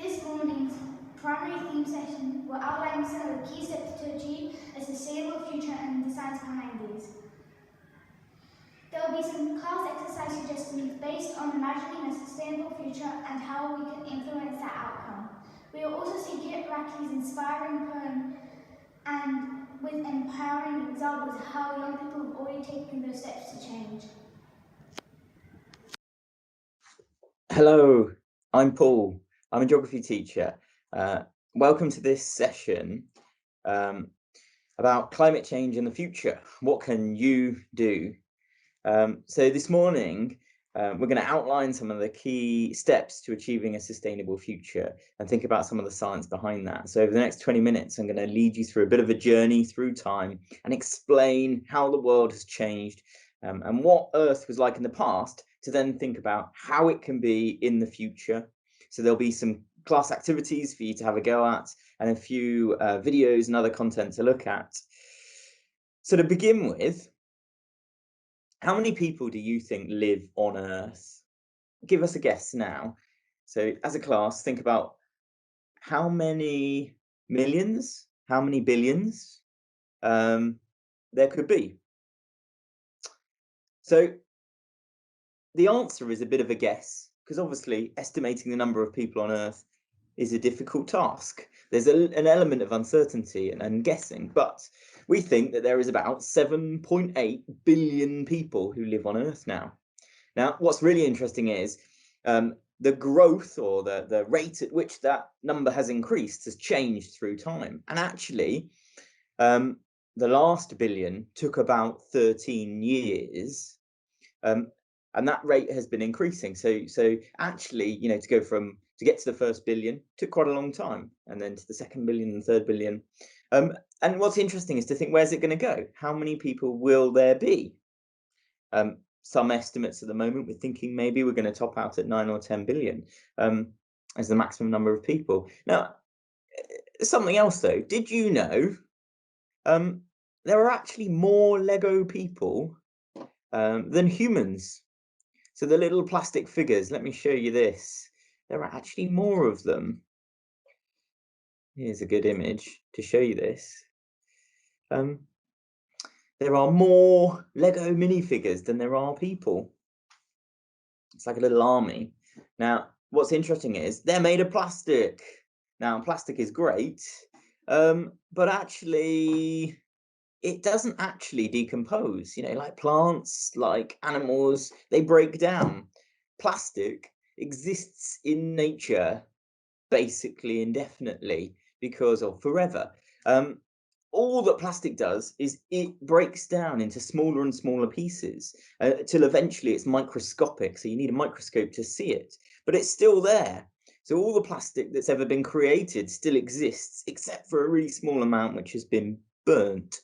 This morning's primary theme session will outline some of the key steps to achieve a sustainable future and the science behind these. There will be some class exercise suggestions based on imagining a sustainable future and how we can influence that outcome. We will also see Kit Rackey's inspiring poem and with empowering examples of how young people have already taken those steps to change. Hello, I'm Paul. I'm a geography teacher. Welcome to this session about climate change in the future. What can you do? So this morning, we're going to outline some of the key steps to achieving a sustainable future and think about some of the science behind that. So over the next 20 minutes, I'm going to lead you through a bit of a journey through time and explain how the world has changed and what Earth was like in the past, to then think about how it can be in the future. So there'll be some class activities for you to have a go at and a few videos and other content to look at. So to begin with, how many people do you think live on Earth? Give us a guess now. So as a class, think about how many millions, how many billions there could be. So the answer is a bit of a guess, because obviously estimating the number of people on Earth is a difficult task. There's an element of uncertainty and guessing, but we think that there is about 7.8 billion people who live on Earth now. Now, what's really interesting is the growth, or the rate at which that number has increased, has changed through time. And actually, the last billion took about 13 years. And that rate has been increasing. So actually, to go to get to the first billion took quite a long time, and then to the second billion and third billion. And what's interesting is to think, where's it going to go? How many people will there be? Some estimates at the moment, we're thinking maybe we're going to top out at 9 or 10 billion as the maximum number of people. Now, something else though, did you know there are actually more Lego people than humans? So the little plastic figures, let me show you this. There are actually more of them. Here's a good image to show you this. There are more Lego minifigures than there are people. It's like a little army. Now, what's interesting is they're made of plastic. Now, plastic is great, but actually, it doesn't actually decompose. Like plants, like animals, they break down. Plastic exists in nature basically indefinitely because of forever. All that plastic does is it breaks down into smaller and smaller pieces till eventually it's microscopic. So you need a microscope to see it, but it's still there. So all the plastic that's ever been created still exists, except for a really small amount which has been burnt.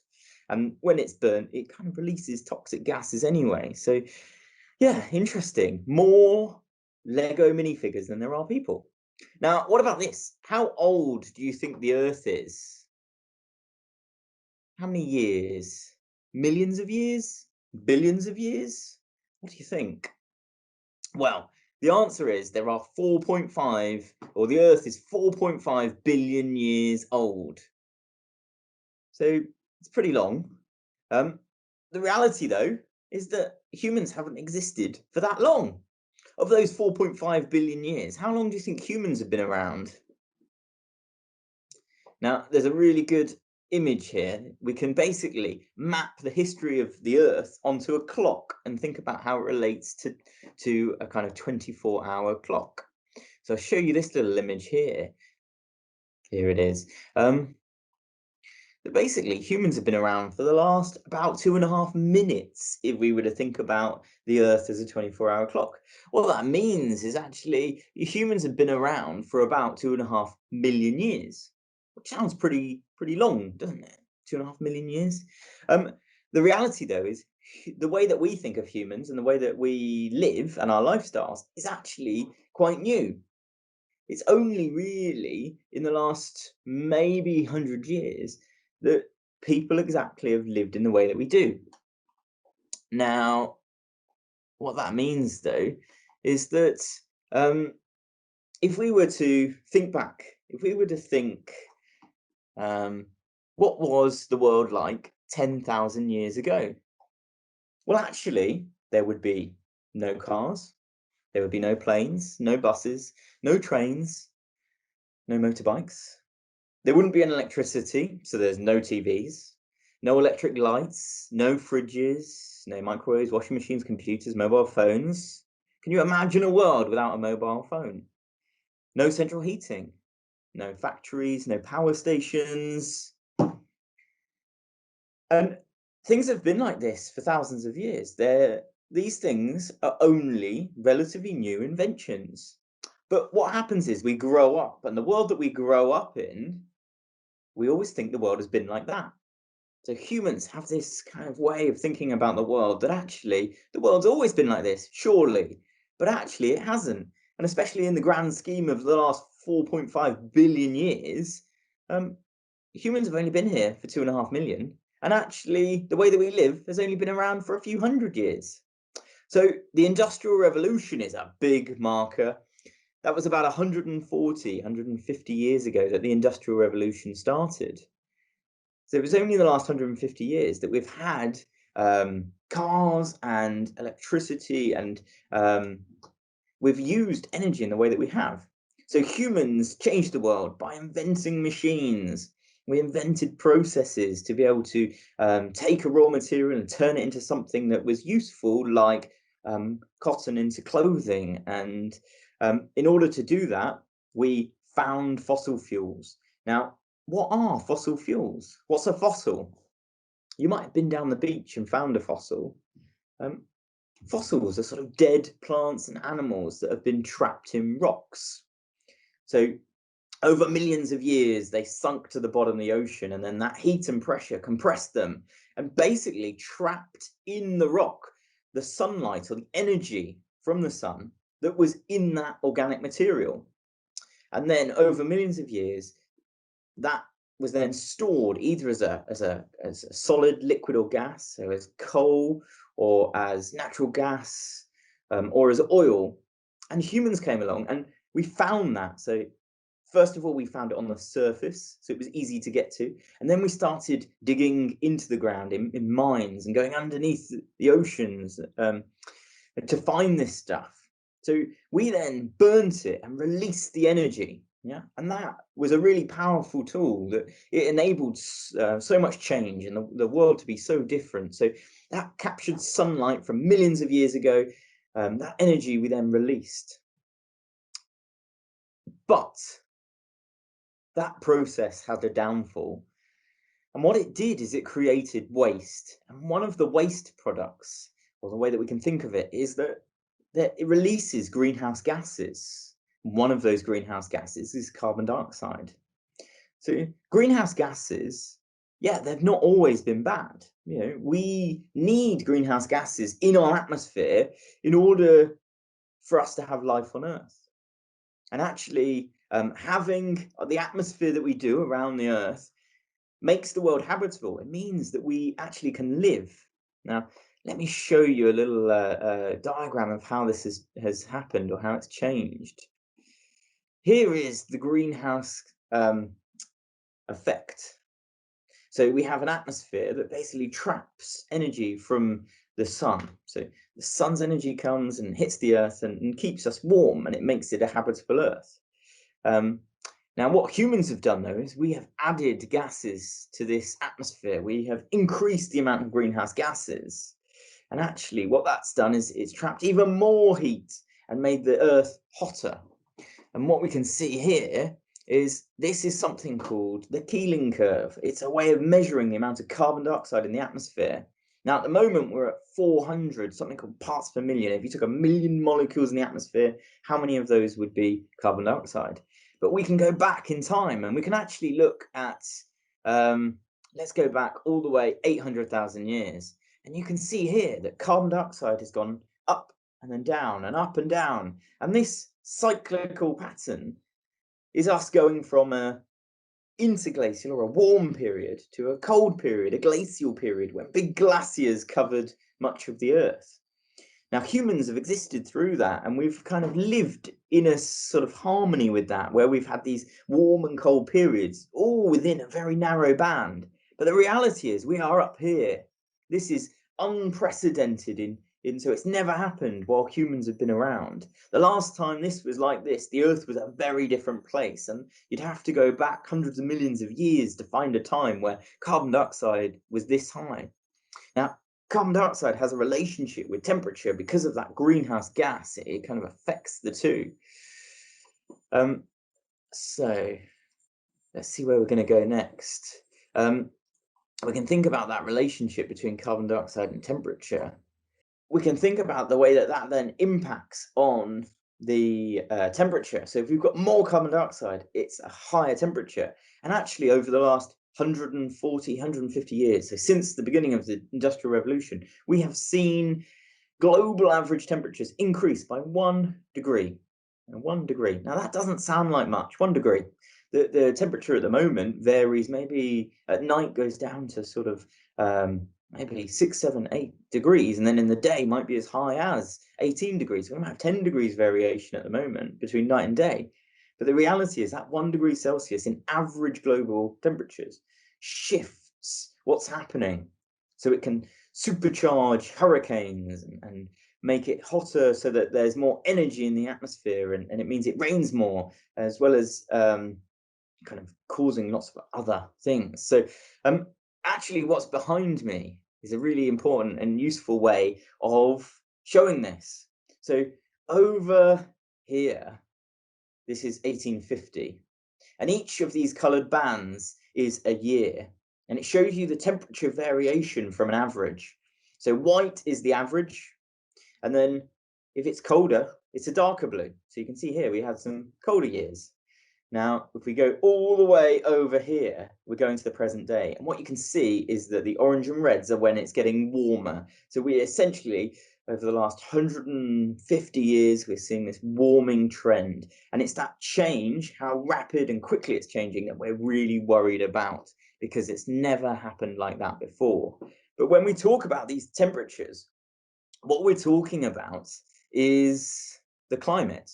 And when it's burnt, it kind of releases toxic gases anyway. So yeah, interesting. More Lego minifigures than there are people. Now, what about this? How old do you think the Earth is? How many years? Millions of years? Billions of years? What do you think? Well, the answer is there are 4.5, or the Earth is 4.5 billion years old. So it's pretty long. The reality, though, is that humans haven't existed for that long. Of those 4.5 billion years, how long do you think humans have been around? Now, there's a really good image here. We can basically map the history of the Earth onto a clock and think about how it relates to a kind of 24-hour clock. So I'll show you this little image here. Here it is. Basically, humans have been around for the last about 2.5 minutes, if we were to think about the Earth as a 24-hour clock. What that means is actually humans have been around for about 2.5 million years, which sounds pretty long, doesn't it? 2.5 million years. The reality, though, is the way that we think of humans and the way that we live and our lifestyles is actually quite new. It's only really in the last maybe 100 years that people exactly have lived in the way that we do. Now, what that means, though, is that if we were to think back, what was the world like 10,000 years ago? Well, actually, there would be no cars, there would be no planes, no buses, no trains, no motorbikes. There wouldn't be any electricity, so there's no TVs, no electric lights, no fridges, no microwaves, washing machines, computers, mobile phones. Can you imagine a world without a mobile phone? No central heating, no factories, no power stations. And things have been like this for thousands of years. These things are only relatively new inventions. But what happens is we grow up, and the world that we grow up in, we always think the world has been like that. So humans have this kind of way of thinking about the world that actually the world's always been like this, surely, but actually it hasn't. And especially in the grand scheme of the last 4.5 billion years, humans have only been here for 2.5 million. And actually, the way that we live has only been around for a few hundred years. So the Industrial Revolution is a big marker. That was about 150 years ago that the Industrial Revolution started. So it was only the last 150 years that we've had cars and electricity, and we've used energy in the way that we have. So humans changed the world by inventing machines. We invented processes to be able to take a raw material and turn it into something that was useful, like cotton into clothing. And in order to do that, we found fossil fuels. Now, what are fossil fuels? What's a fossil? You might have been down the beach and found a fossil. Fossils are sort of dead plants and animals that have been trapped in rocks. So over millions of years, they sunk to the bottom of the ocean, and then that heat and pressure compressed them and basically trapped in the rock the sunlight or the energy from the sun that was in that organic material. And then over millions of years, that was then stored either as a solid, liquid, or gas, so as coal or as natural gas, or as oil. And humans came along and we found that. So first of all, we found it on the surface, so it was easy to get to. And then we started digging into the ground in mines and going underneath the oceans to find this stuff. So we then burnt it and released the energy. Yeah, and that was a really powerful tool that it enabled so much change and the world to be so different. So that captured sunlight from millions of years ago. That energy we then released. But that process had a downfall. And what it did is it created waste. And one of the waste products, or the way that we can think of it, is that it releases greenhouse gases. One of those greenhouse gases is carbon dioxide. So greenhouse gases, yeah, they've not always been bad. You know, we need greenhouse gases in our atmosphere in order for us to have life on Earth. And actually, having the atmosphere that we do around the Earth makes the world habitable. It means that we actually can live. Now, let me show you a little diagram of how this has happened or how it's changed. Here is the greenhouse effect. So we have an atmosphere that basically traps energy from the sun. So the sun's energy comes and hits the earth and keeps us warm, and it makes it a habitable earth. Now, what humans have done, though, is we have added gases to this atmosphere. We have increased the amount of greenhouse gases. And actually, what that's done is it's trapped even more heat and made the earth hotter. And what we can see here is this is something called the Keeling curve. It's a way of measuring the amount of carbon dioxide in the atmosphere. Now, at the moment, we're at 400, something called parts per million. If you took 1 million molecules in the atmosphere, how many of those would be carbon dioxide? But we can go back in time and we can actually look at, let's go back all the way 800,000 years. And you can see here that carbon dioxide has gone up and then down and up and down. And this cyclical pattern is us going from a interglacial or a warm period to a cold period, a glacial period, when big glaciers covered much of the earth. Now, humans have existed through that, and we've kind of lived in a sort of harmony with that, where we've had these warm and cold periods, all within a very narrow band. But the reality is we are up here. This is unprecedented so it's never happened while humans have been around. The last time this was like this, the Earth was a very different place, and you'd have to go back hundreds of millions of years to find a time where carbon dioxide was this high. Now, carbon dioxide has a relationship with temperature because of that greenhouse gas. It kind of affects the two. So let's see where we're going to go next. We can think about that relationship between carbon dioxide and temperature. We can think about the way that that then impacts on the temperature. So if we've got more carbon dioxide, it's a higher temperature. And actually over the last 140, 150 years, so since the beginning of the Industrial Revolution, we have seen global average temperatures increase by 1 degree. 1 degree. Now that doesn't sound like much, 1 degree. The temperature at the moment varies, maybe at night goes down to sort of maybe 6, 7, 8 degrees, and then in the day might be as high as 18 degrees. We might have 10 degrees variation at the moment between night and day. But the reality is that 1 degree Celsius in average global temperatures shifts what's happening. So it can supercharge hurricanes and make it hotter so that there's more energy in the atmosphere, and it means it rains more, as well as kind of causing lots of other things. So actually what's behind me is a really important and useful way of showing this. So over here, this is 1850, and each of these coloured bands is a year, and it shows you the temperature variation from an average. So white is the average, and then if it's colder, it's a darker blue. So you can see here we had some colder years. Now, if we go all the way over here, we're going to the present day. And what you can see is that the orange and reds are when it's getting warmer. So we essentially, over the last 150 years, we're seeing this warming trend. And it's that change, how rapid and quickly it's changing, that we're really worried about, because it's never happened like that before. But when we talk about these temperatures, what we're talking about is the climate.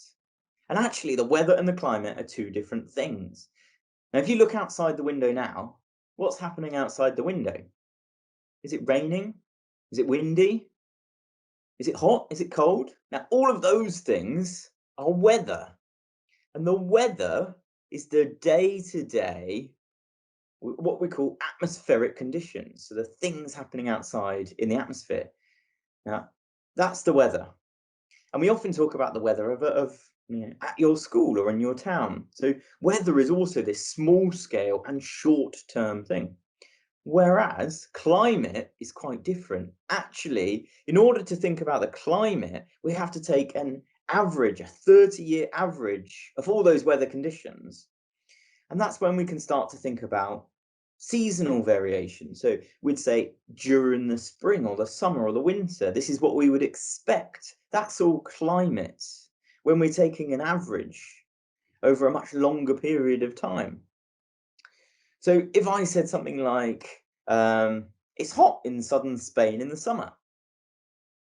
And actually, the weather and the climate are two different things. Now, if you look outside the window now, what's happening outside the window? Is it raining? Is it windy? Is it hot? Is it cold? Now, all of those things are weather. And the weather is the day-to-day, what we call atmospheric conditions. So the things happening outside in the atmosphere. Now, that's the weather. And we often talk about the weather of at your school or in your town. So weather is also this small scale and short term thing. Whereas climate is quite different. Actually, in order to think about the climate, we have to take an average, a 30-year average of all those weather conditions. And that's when we can start to think about seasonal variation. So we'd say during the spring or the summer or the winter, this is what we would expect. That's all climate, when we're taking an average over a much longer period of time. So if I said something like, it's hot in southern Spain in the summer,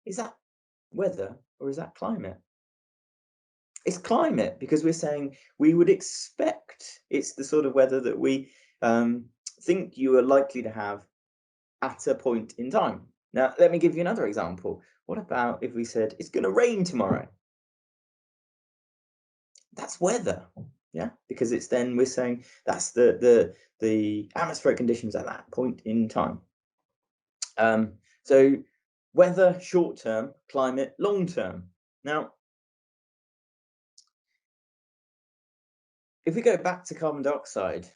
is that weather or is that climate? It's climate, because we're saying we would expect it's the sort of weather that we think you are likely to have at a point in time. Now, let me give you another example. What about if we said it's going to rain tomorrow? That's weather, yeah, because it's then we're saying that's the atmospheric conditions at that point in time. So weather short term, climate long term. Now, if we go back to carbon dioxide,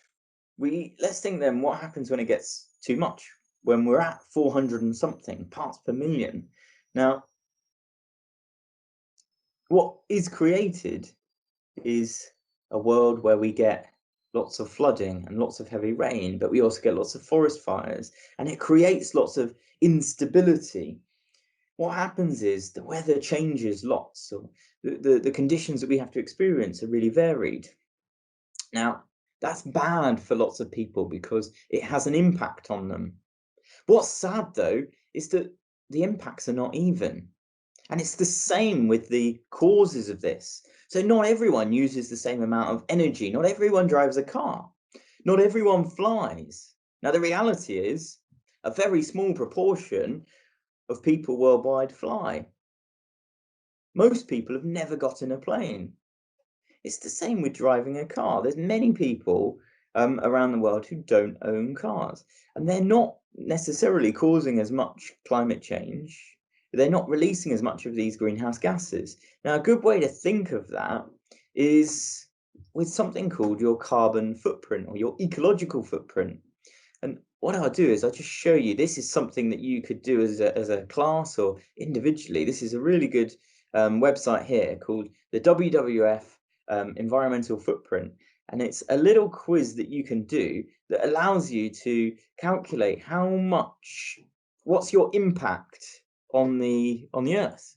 let's think then what happens when it gets too much, when we're at 400 and something parts per million. Now, what is created is a world where we get lots of flooding and lots of heavy rain, but we also get lots of forest fires, and it creates lots of instability. What happens is the weather changes lots, so the conditions that we have to experience are really varied. Now, that's bad for lots of people because it has an impact on them. What's sad, though, is that the impacts are not even. And it's the same with the causes of this. So not everyone uses the same amount of energy. Not everyone drives a car. Not everyone flies. Now, the reality is a very small proportion of people worldwide fly. Most people have never got in a plane. It's the same with driving a car. There's many people around the world who don't own cars, and they're not necessarily causing as much climate change. They're not releasing as much of these greenhouse gases. Now, a good way to think of that is with something called your carbon footprint or your ecological footprint. And what I'll do is I'll just show you, this is something that you could do as a class or individually. This is a really good website here called the WWF Environmental Footprint. And it's a little quiz that you can do that allows you to calculate what's your impact on the earth.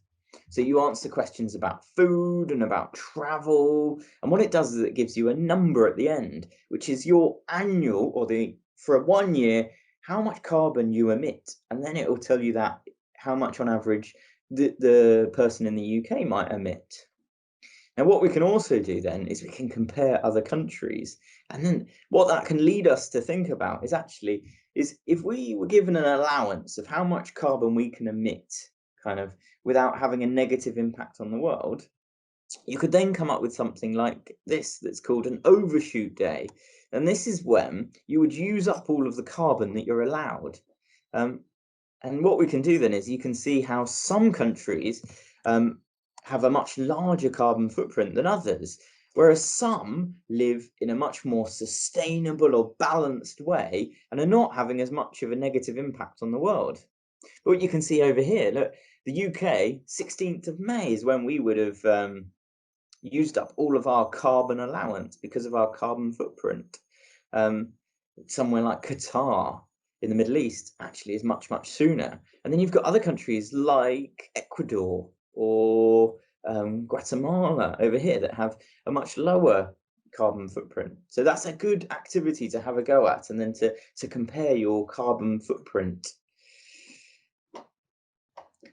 So you answer questions about food and about travel, and what it does is it gives you a number at the end, which is your annual, or for 1 year, how much carbon you emit, and then it will tell you that how much on average the person in the UK might emit. Now, what we can also do then is we can compare other countries, and then what that can lead us to think about is if we were given an allowance of how much carbon we can emit, kind of without having a negative impact on the world, you could then come up with something like this that's called an overshoot day. And this is when you would use up all of the carbon that you're allowed. And what we can do then is you can see how some countries have a much larger carbon footprint than others, whereas some live in a much more sustainable or balanced way and are not having as much of a negative impact on the world. But what you can see over here, look, the UK, 16th of May is when we would have used up all of our carbon allowance because of our carbon footprint. Somewhere like Qatar in the Middle East actually is much, much sooner. And then you've got other countries like Ecuador or Guatemala over here that have a much lower carbon footprint. So that's a good activity to have a go at, and then to compare your carbon footprint.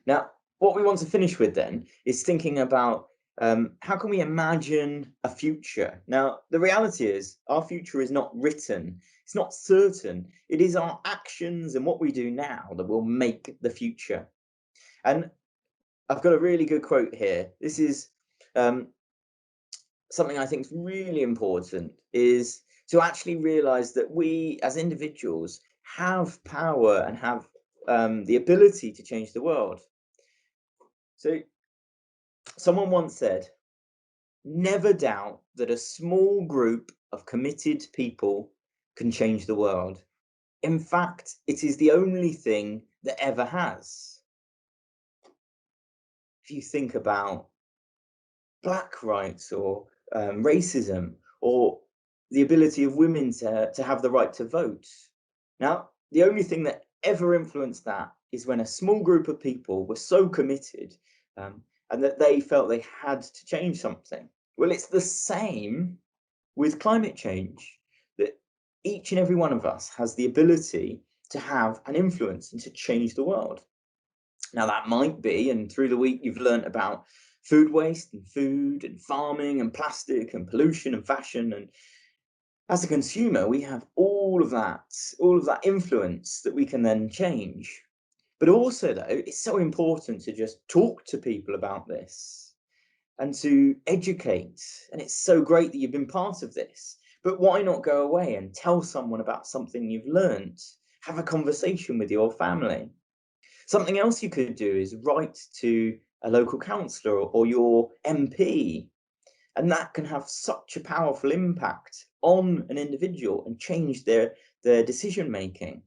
Now, what we want to finish with then is thinking about how can we imagine a future? Now, the reality is our future is not written. It's not certain. It is our actions and what we do now that will make the future. And I've got a really good quote here. This is something I think is really important, is to actually realize that we as individuals have power and have the ability to change the world. So someone once said, never doubt that a small group of committed people can change the world. In fact, it is the only thing that ever has. If you think about black rights or racism, or the ability of women to have the right to vote. Now, the only thing that ever influenced that is when a small group of people were so committed and that they felt they had to change something. Well, it's the same with climate change, that each and every one of us has the ability to have an influence and to change the world. Now, that might be, and through the week you've learnt about food waste and food and farming and plastic and pollution and fashion. And as a consumer, we have all of that influence that we can then change. But also, though, it's so important to just talk to people about this and to educate. And it's so great that you've been part of this. But why not go away and tell someone about something you've learned? Have a conversation with your family. Something else you could do is write to a local councillor or your MP, and that can have such a powerful impact on an individual and change their decision making.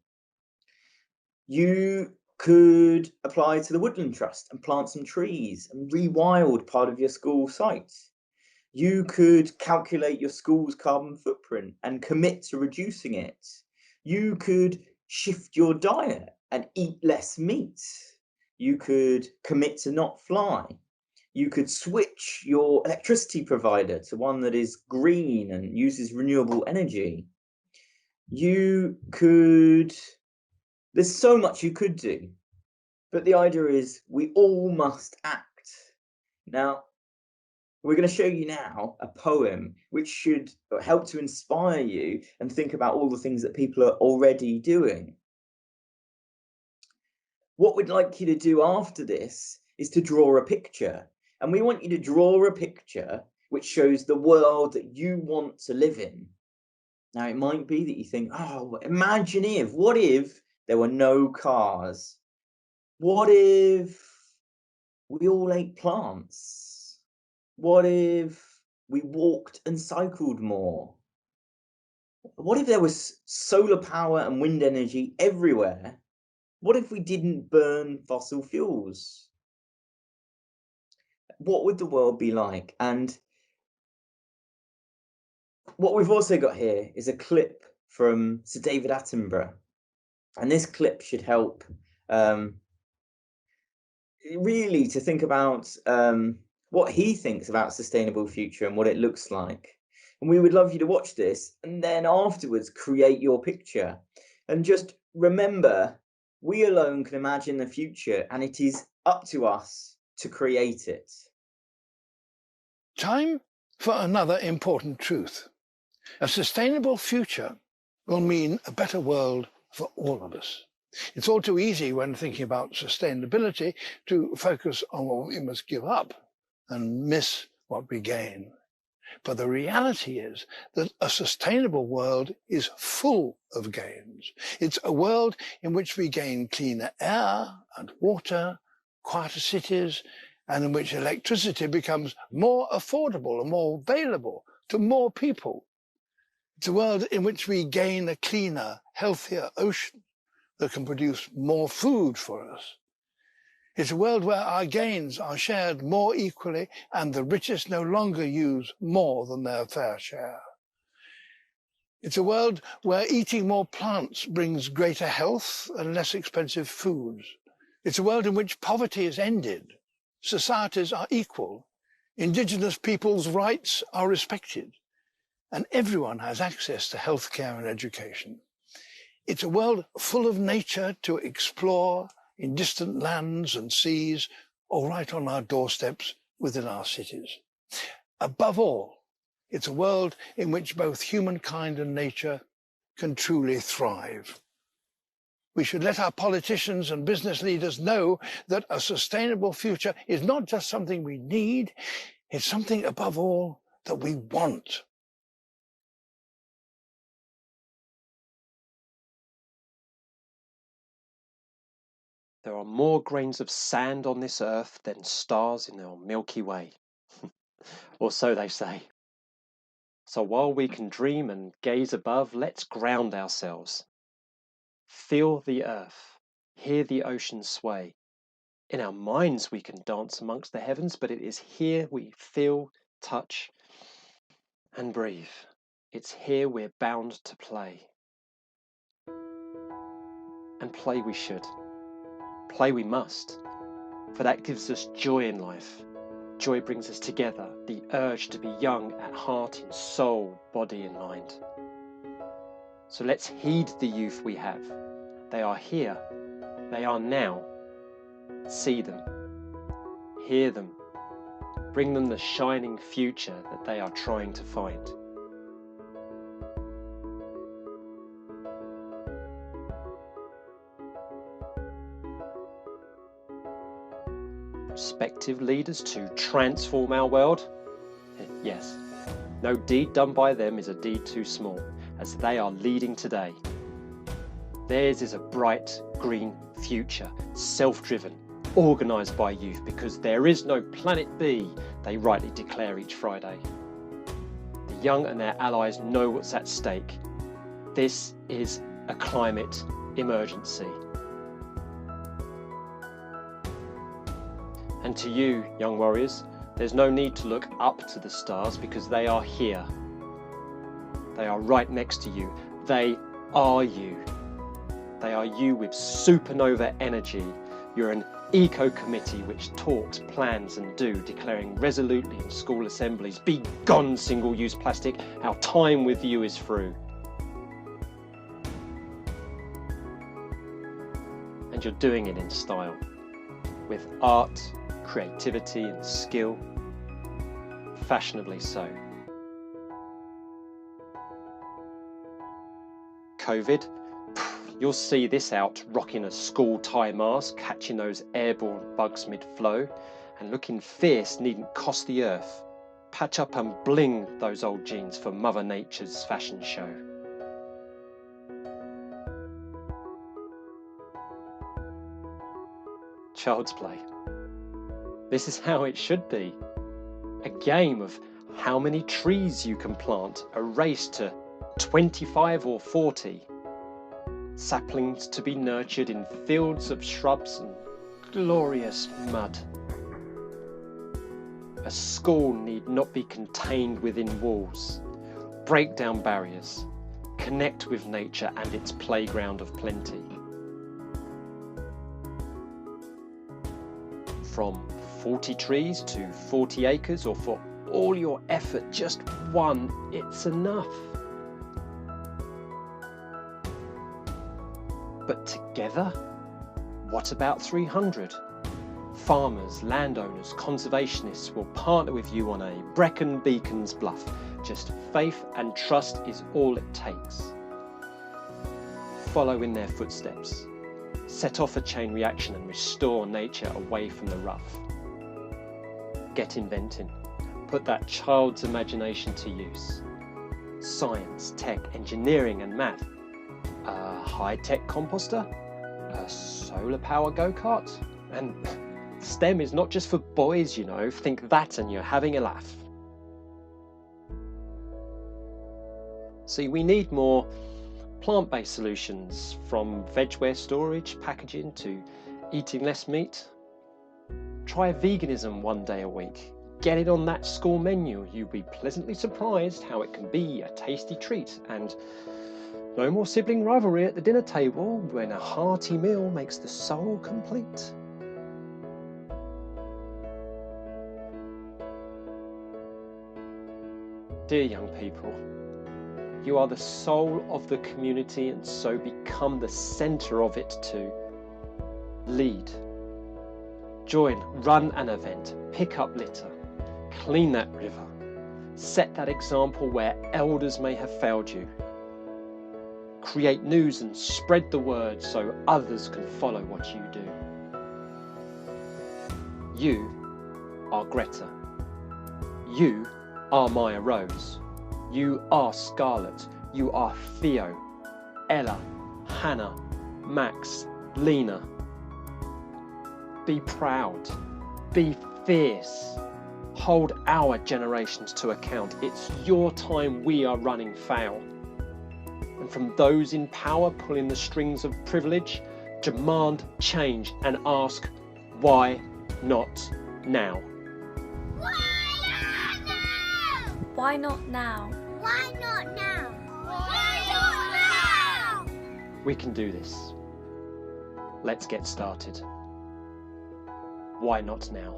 You could apply to the Woodland Trust and plant some trees and rewild part of your school site. You could calculate your school's carbon footprint and commit to reducing it. You could shift your diet and eat less meat. You could commit to not fly. You could switch your electricity provider to one that is green and uses renewable energy. There's so much you could do. But the idea is we all must act. Now, we're going to show you now a poem which should help to inspire you and think about all the things that people are already doing. What we'd like you to do after this is to draw a picture. And we want you to draw a picture which shows the world that you want to live in. Now, it might be that you think, oh, imagine what if there were no cars? What if we all ate plants? What if we walked and cycled more? What if there was solar power and wind energy everywhere? What if we didn't burn fossil fuels? What would the world be like? And what we've also got here is a clip from Sir David Attenborough. And this clip should help really to think about what he thinks about sustainable future and what it looks like. And we would love you to watch this and then afterwards create your picture. And just remember, we alone can imagine the future, and it is up to us to create it. Time for another important truth. A sustainable future will mean a better world for all of us. It's all too easy when thinking about sustainability to focus on what we must give up and miss what we gain. But the reality is that a sustainable world is full of gains. It's a world in which we gain cleaner air and water, quieter cities, and in which electricity becomes more affordable and more available to more people. It's a world in which we gain a cleaner, healthier ocean that can produce more food for us. It's a world where our gains are shared more equally and the richest no longer use more than their fair share. It's a world where eating more plants brings greater health and less expensive foods. It's a world in which poverty is ended, societies are equal, indigenous peoples' rights are respected, and everyone has access to healthcare and education. It's a world full of nature to explore in distant lands and seas, or right on our doorsteps within our cities. Above all, it's a world in which both humankind and nature can truly thrive. We should let our politicians and business leaders know that a sustainable future is not just something we need, it's something above all that we want. There are more grains of sand on this earth than stars in our Milky Way. Or so they say. So while we can dream and gaze above, let's ground ourselves. Feel the earth, hear the ocean sway. In our minds we can dance amongst the heavens, but it is here we feel, touch, and breathe. It's here we're bound to play. And play we should. Play we must, for that gives us joy in life. Joy brings us together, the urge to be young at heart, in soul, body and mind. So let's heed the youth we have. They are here, they are now. See them, hear them, bring them the shining future that they are trying to find. Prospective leaders to transform our world? Yes, no deed done by them is a deed too small, as they are leading today. Theirs is a bright green future, self-driven, organised by youth, because there is no planet B, they rightly declare each Friday. The young and their allies know what's at stake. This is a climate emergency. And to you, young warriors, there's no need to look up to the stars because they are here. They are right next to you. They are you. They are you with supernova energy. You're an eco-committee which talks, plans and do, declaring resolutely in school assemblies, "Be gone, single-use plastic, our time with you is through." And you're doing it in style. with art, creativity and skill, fashionably so. COVID, you'll see this out rocking a school tie mask, catching those airborne bugs mid-flow, and looking fierce needn't cost the earth. Patch up and bling those old jeans for Mother Nature's fashion show. Child's play. This is how it should be. A game of how many trees you can plant, a race to 25 or 40. Saplings to be nurtured in fields of shrubs and glorious mud. A school need not be contained within walls. Break down barriers. Connect with nature and its playground of plenty. From 40 trees to 40 acres, or for all your effort, just one, it's enough. But together, what about 300? Farmers, landowners, conservationists will partner with you on a Brecon Beacons bluff. Just faith and trust is all it takes. Follow in their footsteps. Set off a chain reaction and restore nature away from the rough. Get inventing. Put that child's imagination to use. Science, tech, engineering and math. A high-tech composter? A solar power go-kart? And STEM is not just for boys, you know. Think that and you're having a laugh. See, we need more plant-based solutions, from vegware storage, packaging to eating less meat. Try veganism one day a week. Get it on that school menu. You'll be pleasantly surprised how it can be a tasty treat. And no more sibling rivalry at the dinner table when a hearty meal makes the soul complete. Dear young people, you are the soul of the community, and so become the centre of it too. Lead. Join, run an event, pick up litter, clean that river, set that example where elders may have failed you. Create news and spread the word so others can follow what you do. You are Greta. You are Maya Rose. You are Scarlett. You are Theo, Ella, Hannah, Max, Lena. Be proud. Be fierce. Hold our generations to account. It's your time we are running foul. And from those in power pulling the strings of privilege, demand change and ask, why not now? Why not now? Why not now? Why not now? We can do this. Let's get started. Why not now?